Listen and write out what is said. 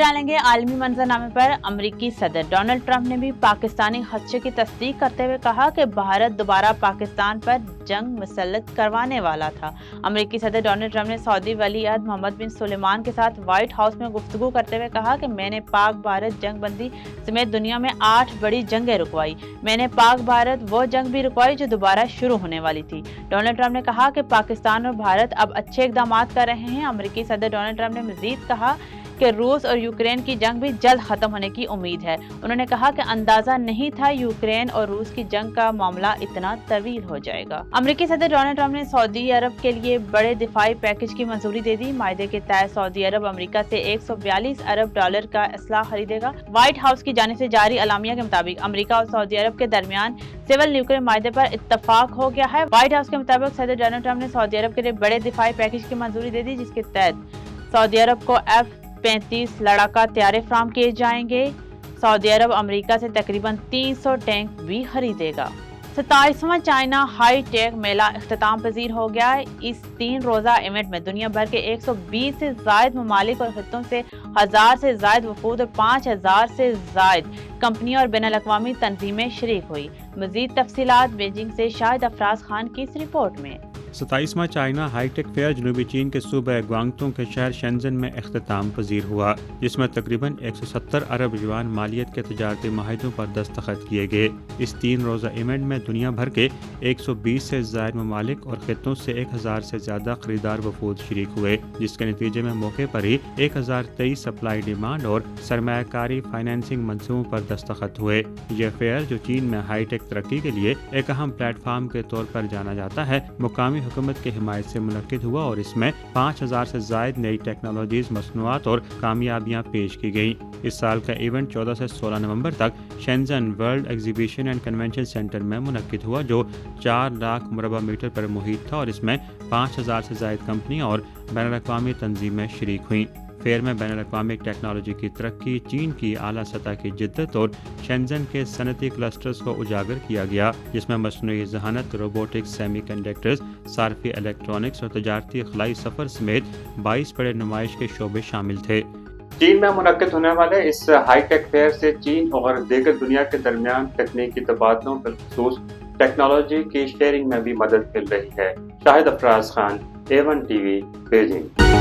डालेंगे आलमी मंजरनामे पर अमेरिकी सदर डोनाल्ड ट्रंप ने भी पाकिस्तानी खदशे की तस्दीक करते हुए कहा कि भारत दोबारा पाकिस्तान पर जंग मुसल्लत करवाने वाला था। अमेरिकी सदर डोनाल्ड ट्रंप ने सऊदी वली-अहद मोहम्मद बिन सुलेमान के साथ व्हाइट हाउस में गुफ्तगू करते हुए कहा कि मैंने पाक भारत जंग बंदी समेत दुनिया में 8 बड़ी जंगें रुकवाई। मैंने पाक भारत वो जंग भी रुकवाई जो दोबारा शुरू होने वाली थी। डोनाल्ड ट्रंप ने कहा कि पाकिस्तान और भारत अब अच्छे इक़दाम कर रहे हैं। अमेरिकी सदर डोनाल्ड ट्रंप ने मजीद कहा कि रूस और यूक्रेन की जंग भी जल्द खत्म होने की उम्मीद है। उन्होंने कहा कि अंदाजा नहीं था यूक्रेन और रूस की जंग का मामला इतना तवील हो जाएगा। अमेरिकी सदर डोनाल्ड ट्रंप ने सऊदी अरब के लिए बड़े दिफाई पैकेज की मंजूरी दे दी। मायदे के तहत सऊदी अरब अमेरिका से $142 अरब का असलाह खरीदेगा। व्हाइट हाउस की जानिब से जारी अलामिया के मुताबिक अमेरिका और सऊदी अरब के दरमियान सिविल न्यूक्लियर मायदे पर इत्तफाक हो गया है। व्हाइट हाउस के मुताबिक सदर डोनाल्ड ट्रंप ने सऊदी अरब के लिए बड़े दिफाई पैकेज की मंजूरी दे दी, जिसके तहत सऊदी अरब को F-35 लड़ाका तैयारे फराम किए जाएंगे। सऊदी अरब अमेरिका से तकरीबन 300 टैंक भी खरीदेगा। 27वां चाइना हाई टेक मेला इख्तिताम पजीर हो गया है। इस 3 रोज़ा इवेंट में दुनिया भर के 120 से जायद ममालिक और खित्तों से 1000 से जायद वफूद और 5000 से जायद कंपनियां और बैनुल-अक़वामी तंजीमें शरीक हुई। मजीद तफसीलात बीजिंग से शाहिद अफराज खान की इस रिपोर्ट में। 27वां चाइना हाईटेक फेयर जनूबी चीन के सूबे ग्वांगतों के शहर शेंजन में इख्तिताम पजीर हुआ, जिसमें तकरीबन 170 अरब युआन मालियत के तजारती माहिदों पर दस्तखत किए गए। इस 3 रोज़ा इवेंट में दुनिया भर के 120 से ज़ायद ममालिक और खित्तों से 1000 से ज़्यादा खरीदार वफूद शरीक हुए, जिसके नतीजे में मौके पर ही 1023 सप्लाई डिमांड और सरमायाकारी फाइनेंसिंग मंसूबों पर दस्तखत हुए। यह फेयर, जो चीन में हाईटेक तरक्की के लिए एक अहम प्लेटफार्म के तौर पर जाना जाता है, मुकामी हुकूमत की हिमायत से मुनक्किद हुआ और इसमें 5000 से जायद नई टेक्नोलॉजीज, मसनूआत और कामयाबियाँ पेश की गयी। इस साल का इवेंट 14 से 16 नवंबर तक Shenzhen world exhibition and convention centre में मुनक्किद हुआ, जो 4 लाख मुरबा मीटर पर मुहित था और इसमें 5000 से जायद कंपनियाँ और बैनुल-अक़वामी तंजीमें शरीक हुई। फेयर में बैनुल-अक़वामी टेक्नोलॉजी की तरक्की, चीन की आला सतह की जिद्दत और शेंजन के सनती क्लस्टर्स को उजागर किया गया, जिसमें मसनूई ज़हानत, रोबोटिक्स, सेमीकंडक्टर्स, सार्फी इलेक्ट्रॉनिक्स और तजारती खलाई सफ़र समेत 22 बड़े नुमाइश के शोबे शामिल थे। चीन में मुनक्किद होने वाले इस हाईटेक फेयर से चीन और दीगर दुनिया के दरमियान तकनीकी तबादलों, बिलखुसूस टेक्नोलॉजी की शेयरिंग में भी मदद मिल रही है। Shahid Afraz Khan, A1 TV, Beijing.